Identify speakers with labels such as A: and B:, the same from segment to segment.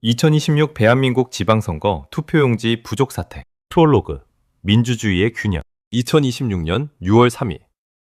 A: 2026 대한민국 지방선거 투표용지 부족 사태 프롤로그 민주주의의 균형 2026년 6월 3일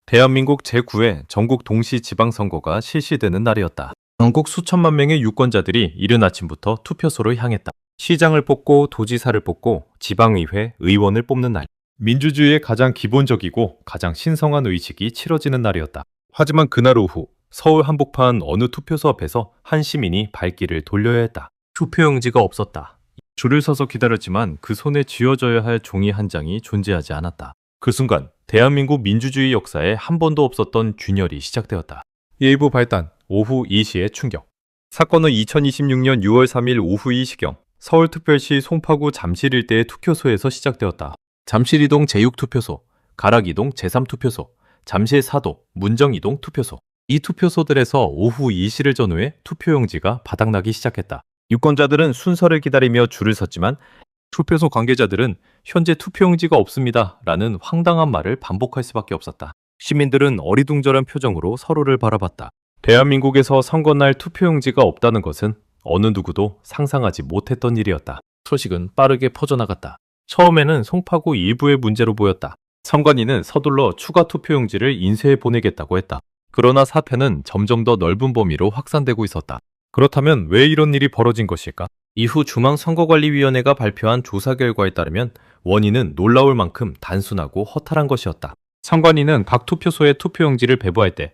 A: 대한민국 제9회 전국 동시 지방선거가 실시되는 날이었다. 전국 수천만 명의 유권자들이 이른 아침부터 투표소로 향했다. 시장을 뽑고 도지사를 뽑고 지방의회, 의원을 뽑는 날. 민주주의의 가장 기본적이고 가장 신성한 의식이 치러지는 날이었다. 하지만 그날 오후 서울 한복판 어느 투표소 앞에서 한 시민이 발길을 돌려야 했다. 투표용지가 없었다. 줄을 서서 기다렸지만 그 손에 쥐어져야 할 종이 한 장이 존재하지 않았다. 그 순간 대한민국 민주주의 역사에 한 번도 없었던 균열이 시작되었다. 일부 발단, 오후 2시의 충격. 사건은 2026년 6월 3일 오후 2시경 서울특별시 송파구 잠실 일대의 투표소에서 시작되었다. 잠실이동 제6투표소, 가락이동 제3투표소, 잠실 4도, 문정이동 투표소. 이 투표소들에서 오후 2시를 전후해 투표용지가 바닥나기 시작했다. 유권자들은 순서를 기다리며 줄을 섰지만 투표소 관계자들은 현재 투표용지가 없습니다 라는 황당한 말을 반복할 수밖에 없었다. 시민들은 어리둥절한 표정으로 서로를 바라봤다. 대한민국에서 선거날 투표용지가 없다는 것은 어느 누구도 상상하지 못했던 일이었다. 소식은 빠르게 퍼져나갔다. 처음에는 송파구 일부의 문제로 보였다. 선관위는 서둘러 추가 투표용지를 인쇄해 보내겠다고 했다. 그러나 사태는 점점 더 넓은 범위로 확산되고 있었다. 그렇다면 왜 이런 일이 벌어진 것일까? 이후 중앙선거관리위원회가 발표한 조사 결과에 따르면 원인은 놀라울 만큼 단순하고 허탈한 것이었다. 선관위는 각 투표소에 투표용지를 배부할 때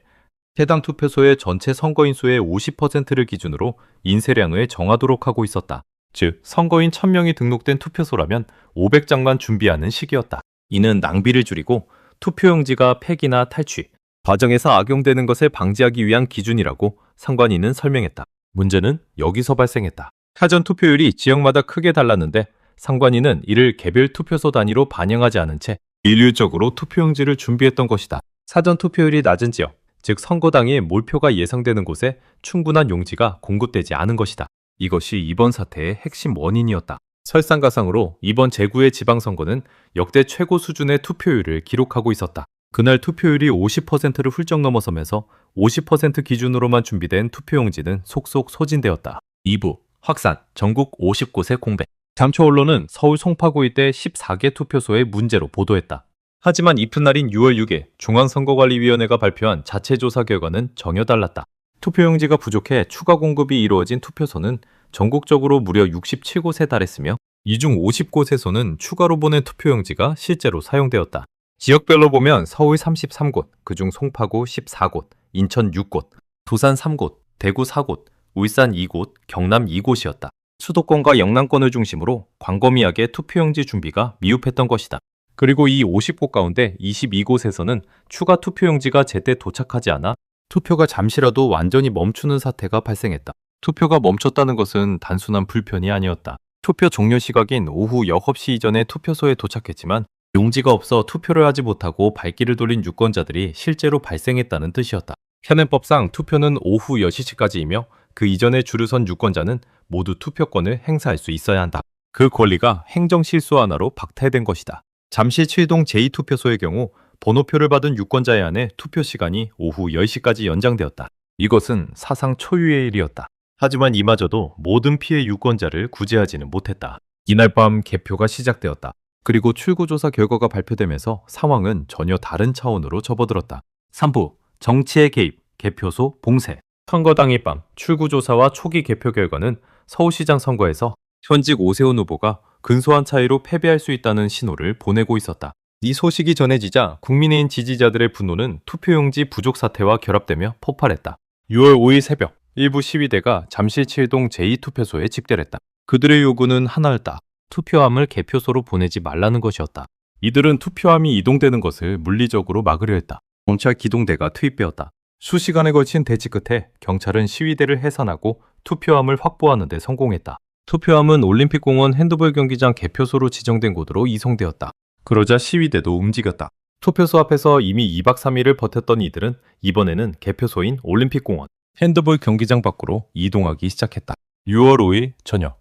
A: 해당 투표소의 전체 선거인 수의 50%를 기준으로 인쇄량을 정하도록 하고 있었다. 즉, 선거인 1000명이 등록된 투표소라면 500장만 준비하는 시기였다. 이는 낭비를 줄이고 투표용지가 폐기나 탈취, 과정에서 악용되는 것을 방지하기 위한 기준이라고 선관위는 설명했다. 문제는 여기서 발생했다. 사전 투표율이 지역마다 크게 달랐는데 선관위는 이를 개별 투표소 단위로 반영하지 않은 채 일률적으로 투표용지를 준비했던 것이다. 사전 투표율이 낮은 지역, 즉 선거 당일 몰표가 예상되는 곳에 충분한 용지가 공급되지 않은 것이다. 이것이 이번 사태의 핵심 원인이었다. 설상가상으로 이번 제9회 지방선거는 역대 최고 수준의 투표율을 기록하고 있었다. 그날 투표율이 50%를 훌쩍 넘어서면서 50% 기준으로만 준비된 투표용지는 속속 소진되었다. 2부 확산, 전국 50곳의 공백. 잠초 언론은 서울 송파구 일대 14개 투표소의 문제로 보도했다. 하지만 이튿날인 6월 6일 중앙선거관리위원회가 발표한 자체 조사 결과는 전혀 달랐다. 투표용지가 부족해 추가 공급이 이루어진 투표소는 전국적으로 무려 67곳에 달했으며 이 중 50곳에서는 추가로 보낸 투표용지가 실제로 사용되었다. 지역별로 보면 서울 33곳, 그중 송파구 14곳, 인천 6곳, 부산 3곳, 대구 4곳, 울산 2곳, 경남 2곳이었다. 수도권과 영남권을 중심으로 광범위하게 투표용지 준비가 미흡했던 것이다. 그리고 이 50곳 가운데 22곳에서는 추가 투표용지가 제때 도착하지 않아 투표가 잠시라도 완전히 멈추는 사태가 발생했다. 투표가 멈췄다는 것은 단순한 불편이 아니었다. 투표 종료 시각인 오후 6시 이전에 투표소에 도착했지만 용지가 없어 투표를 하지 못하고 발길을 돌린 유권자들이 실제로 발생했다는 뜻이었다. 현행법상 투표는 오후 6시까지이며 그 이전에 줄을 선 유권자는 모두 투표권을 행사할 수 있어야 한다. 그 권리가 행정실수 하나로 박탈된 것이다. 잠실 7동 제2투표소의 경우 번호표를 받은 유권자에 한해 투표 시간이 오후 10시까지 연장되었다. 이것은 사상 초유의 일이었다. 하지만 이마저도 모든 피해 유권자를 구제하지는 못했다. 이날 밤 개표가 시작되었다. 그리고 출구조사 결과가 발표되면서 상황은 전혀 다른 차원으로 접어들었다. 3부 정치의 개입, 개표소 봉쇄. 선거 당일 밤 출구조사와 초기 개표 결과는 서울시장 선거에서 현직 오세훈 후보가 근소한 차이로 패배할 수 있다는 신호를 보내고 있었다. 이 소식이 전해지자 국민의힘 지지자들의 분노는 투표용지 부족 사태와 결합되며 폭발했다. 6월 5일 새벽 일부 시위대가 잠실 7동 제2투표소에 집결했다. 그들의 요구는 하나였다. 투표함을 개표소로 보내지 말라는 것이었다. 이들은 투표함이 이동되는 것을 물리적으로 막으려 했다. 경찰 기동대가 투입되었다. 수시간에 걸친 대치 끝에 경찰은 시위대를 해산하고 투표함을 확보하는 데 성공했다. 투표함은 올림픽공원 핸드볼 경기장 개표소로 지정된 곳으로 이송되었다. 그러자 시위대도 움직였다. 투표소 앞에서 이미 2박 3일을 버텼던 이들은 이번에는 개표소인 올림픽공원 핸드볼 경기장 밖으로 이동하기 시작했다. 6월 5일 저녁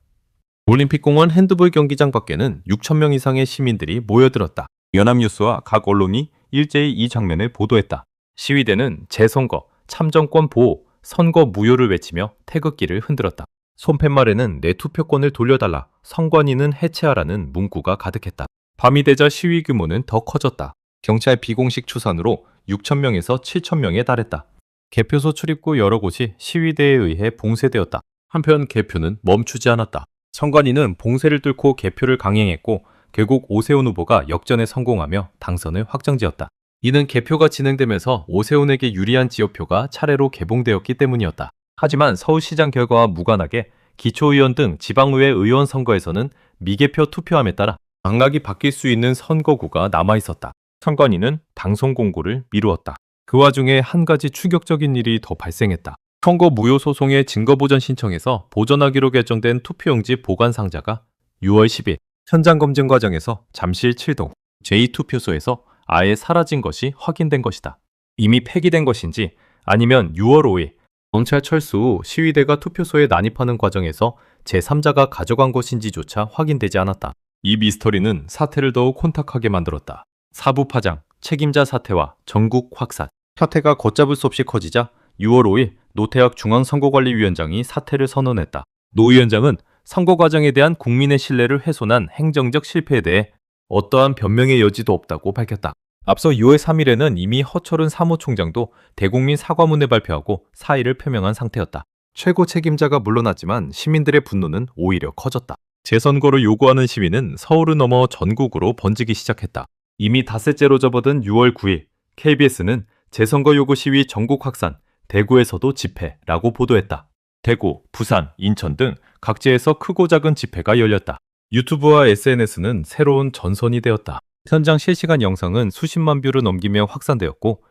A: 올림픽공원 핸드볼 경기장 밖에는 6,000명 이상의 시민들이 모여들었다. 연합뉴스와 각 언론이 일제히 이 장면을 보도했다. 시위대는 재선거, 참정권 보호, 선거 무효를 외치며 태극기를 흔들었다. 손팻말에는 내 투표권을 돌려달라, 선관위는 해체하라는 문구가 가득했다. 밤이 되자 시위 규모는 더 커졌다. 경찰 비공식 추산으로 6,000명에서 7,000명에 달했다. 개표소 출입구 여러 곳이 시위대에 의해 봉쇄되었다. 한편 개표는 멈추지 않았다. 선관위는 봉쇄를 뚫고 개표를 강행했고 결국 오세훈 후보가 역전에 성공하며 당선을 확정지었다. 이는 개표가 진행되면서 오세훈에게 유리한 지역표가 차례로 개봉되었기 때문이었다. 하지만 서울시장 결과와 무관하게 기초의원 등 지방의회 의원 선거에서는 미개표 투표함에 따라 당락이 바뀔 수 있는 선거구가 남아있었다. 선관위는 당선 공고를 미루었다. 그 와중에 한 가지 충격적인 일이 더 발생했다. 선거 무효 소송의 증거보전 신청에서 보전하기로 결정된 투표용지 보관 상자가 6월 10일 현장 검증 과정에서 잠실 7동 제2투표소에서 아예 사라진 것이 확인된 것이다. 이미 폐기된 것인지 아니면 6월 5일 경찰 철수 후 시위대가 투표소에 난입하는 과정에서 제3자가 가져간 것인지조차 확인되지 않았다. 이 미스터리는 사태를 더욱 혼탁하게 만들었다. 사부 파장, 책임자 사퇴와 전국 확산. 사태가 걷잡을 수 없이 커지자 6월 5일 노태학 중앙선거관리위원장이 사퇴를 선언했다. 노 위원장은 선거 과정에 대한 국민의 신뢰를 훼손한 행정적 실패에 대해 어떠한 변명의 여지도 없다고 밝혔다. 앞서 6월 3일에는 이미 허철은 사무총장도 대국민 사과문을 발표하고 사의를 표명한 상태였다. 최고 책임자가 물러났지만 시민들의 분노는 오히려 커졌다. 재선거를 요구하는 시위는 서울을 넘어 전국으로 번지기 시작했다. 이미 닷새째로 접어든 6월 9일 KBS는 재선거 요구 시위 전국 확산, 대구에서도 집회라고 보도했다. 대구, 부산, 인천 등 각지에서 크고 작은 집회가 열렸다. 유튜브와 SNS는 새로운 전선이 되었다. 현장 실시간 영상은 수십만 뷰를 넘기며 확산되었고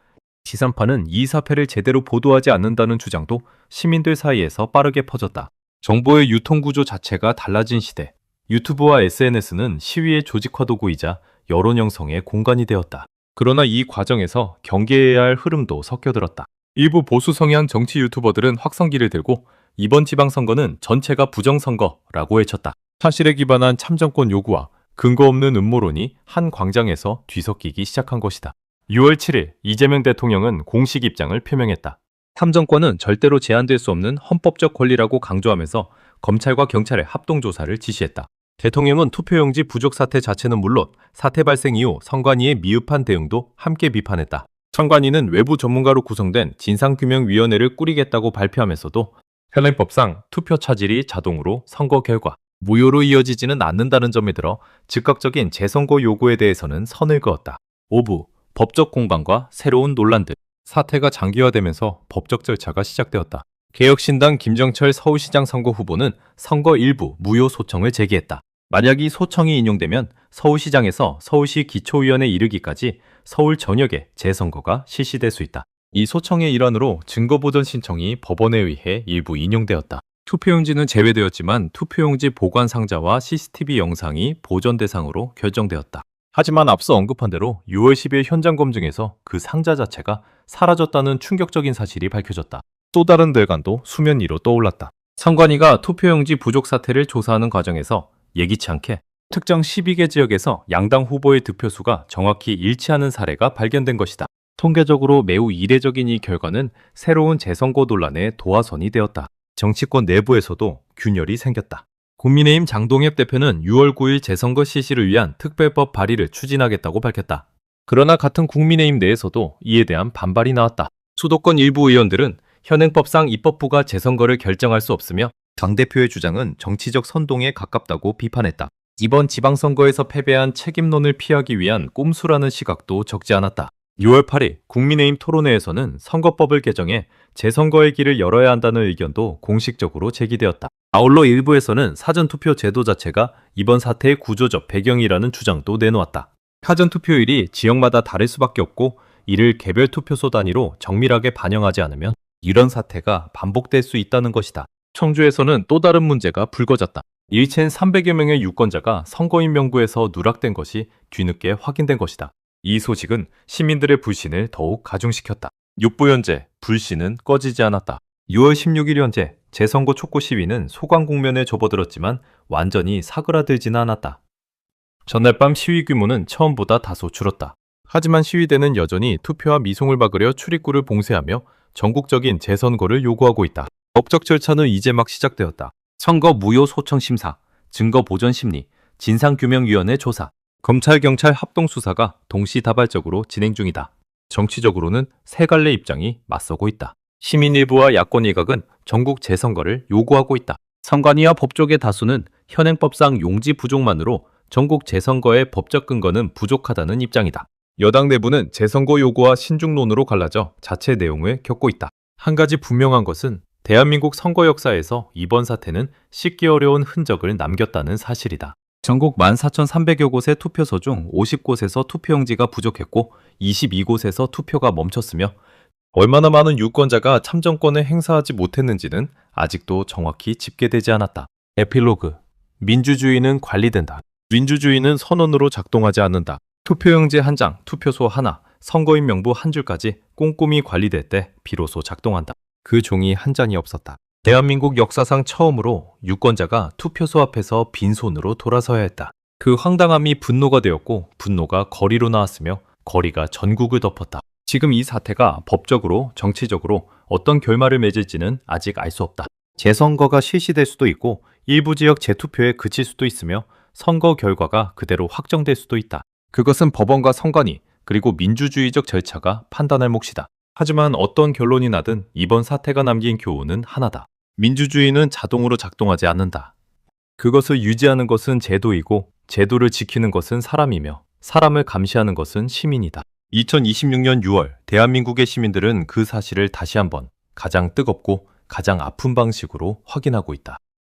A: 지상파는 이 사태를 제대로 보도하지 않는다는 주장도 시민들 사이에서 빠르게 퍼졌다. 정보의 유통구조 자체가 달라진 시대. 유튜브와 SNS는 시위의 조직화 도구이자 여론 형성의 공간이 되었다. 그러나 이 과정에서 경계해야 할 흐름도 섞여들었다. 일부 보수 성향 정치 유튜버들은 확성기를 들고 이번 지방선거는 전체가 부정선거라고 외쳤다. 사실에 기반한 참정권 요구와 근거 없는 음모론이 한 광장에서 뒤섞이기 시작한 것이다. 6월 7일 이재명 대통령은 공식 입장을 표명했다. 참정권은 절대로 제한될 수 없는 헌법적 권리라고 강조하면서 검찰과 경찰의 합동조사를 지시했다. 대통령은 투표용지 부족 사태 자체는 물론 사태 발생 이후 선관위의 미흡한 대응도 함께 비판했다. 선관위는 외부 전문가로 구성된 진상규명위원회를 꾸리겠다고 발표하면서도 현행법상 투표 차질이 자동으로 선거 결과 무효로 이어지지는 않는다는 점에 들어 즉각적인 재선거 요구에 대해서는 선을 그었다. 5부 법적 공방과 새로운 논란들. 사태가 장기화되면서 법적 절차가 시작되었다. 개혁신당 김정철 서울시장 선거 후보는 선거 일부 무효 소청을 제기했다. 만약 이 소청이 인용되면 서울시장에서 서울시 기초위원회에 이르기까지 서울 전역에 재선거가 실시될 수 있다. 이 소청의 일환으로 증거보전 신청이 법원에 의해 일부 인용되었다. 투표용지는 제외되었지만 투표용지 보관 상자와 CCTV 영상이 보전 대상으로 결정되었다. 하지만 앞서 언급한 대로 6월 10일 현장 검증에서 그 상자 자체가 사라졌다는 충격적인 사실이 밝혀졌다. 또 다른 뇌관도 수면 위로 떠올랐다. 선관위가 투표용지 부족 사태를 조사하는 과정에서 예기치 않게 특정 12개 지역에서 양당 후보의 득표수가 정확히 일치하는 사례가 발견된 것이다. 통계적으로 매우 이례적인 이 결과는 새로운 재선거 논란의 도화선이 되었다. 정치권 내부에서도 균열이 생겼다. 국민의힘 장동혁 대표는 6월 9일 재선거 실시를 위한 특별법 발의를 추진하겠다고 밝혔다. 그러나 같은 국민의힘 내에서도 이에 대한 반발이 나왔다. 수도권 일부 의원들은 현행법상 입법부가 재선거를 결정할 수 없으며 당대표의 주장은 정치적 선동에 가깝다고 비판했다. 이번 지방선거에서 패배한 책임론을 피하기 위한 꼼수라는 시각도 적지 않았다. 6월 8일 국민의힘 토론회에서는 선거법을 개정해 재선거의 길을 열어야 한다는 의견도 공식적으로 제기되었다. 아울러 일부에서는 사전투표 제도 자체가 이번 사태의 구조적 배경이라는 주장도 내놓았다. 사전투표율이 지역마다 다를 수밖에 없고 이를 개별 투표소 단위로 정밀하게 반영하지 않으면 이런 사태가 반복될 수 있다는 것이다. 청주에서는 또 다른 문제가 불거졌다. 일체인 300여 명의 유권자가 선거인 명부에서 누락된 것이 뒤늦게 확인된 것이다. 이 소식은 시민들의 불신을 더욱 가중시켰다. 6부 현재 불신은 꺼지지 않았다. 6월 16일 현재 재선거 촉구 시위는 소강 국면에 접어들었지만 완전히 사그라들지는 않았다. 전날 밤 시위 규모는 처음보다 다소 줄었다. 하지만 시위대는 여전히 투표와 미송을 막으려 출입구를 봉쇄하며 전국적인 재선거를 요구하고 있다. 법적 절차는 이제 막 시작되었다. 선거 무효 소청 심사, 증거 보전 심리, 진상규명위원회 조사, 검찰 경찰 합동 수사가 동시다발적으로 진행 중이다. 정치적으로는 세 갈래 입장이 맞서고 있다. 시민 일부와 야권 일각은 전국 재선거를 요구하고 있다. 선관위와 법조계 다수는 현행법상 용지 부족만으로 전국 재선거의 법적 근거는 부족하다는 입장이다. 여당 내부는 재선거 요구와 신중론으로 갈라져 자체 내용을 겪고 있다. 한 가지 분명한 것은 대한민국 선거 역사에서 이번 사태는 씻기 어려운 흔적을 남겼다는 사실이다. 전국 14,300여 곳의 투표소 중 50곳에서 투표용지가 부족했고 22곳에서 투표가 멈췄으며 얼마나 많은 유권자가 참정권을 행사하지 못했는지는 아직도 정확히 집계되지 않았다. 에필로그. 민주주의는 관리된다. 민주주의는 선언으로 작동하지 않는다. 투표용지 한 장, 투표소 하나, 선거인 명부 한 줄까지 꼼꼼히 관리될 때 비로소 작동한다. 그 종이 한 장이 없었다. 대한민국 역사상 처음으로 유권자가 투표소 앞에서 빈손으로 돌아서야 했다. 그 황당함이 분노가 되었고 분노가 거리로 나왔으며 거리가 전국을 덮었다. 지금 이 사태가 법적으로 정치적으로 어떤 결말을 맺을지는 아직 알 수 없다. 재선거가 실시될 수도 있고 일부 지역 재투표에 그칠 수도 있으며 선거 결과가 그대로 확정될 수도 있다. 그것은 법원과 선관위 그리고 민주주의적 절차가 판단할 몫이다. 하지만 어떤 결론이 나든 이번 사태가 남긴 교훈은 하나다. 민주주의는 자동으로 작동하지 않는다. 그것을 유지하는 것은 제도이고 제도를 지키는 것은 사람이며 사람을 감시하는 것은 시민이다. 2026년 6월 대한민국의 시민들은 그 사실을 다시 한번 가장 뜨겁고 가장 아픈 방식으로 확인하고 있다.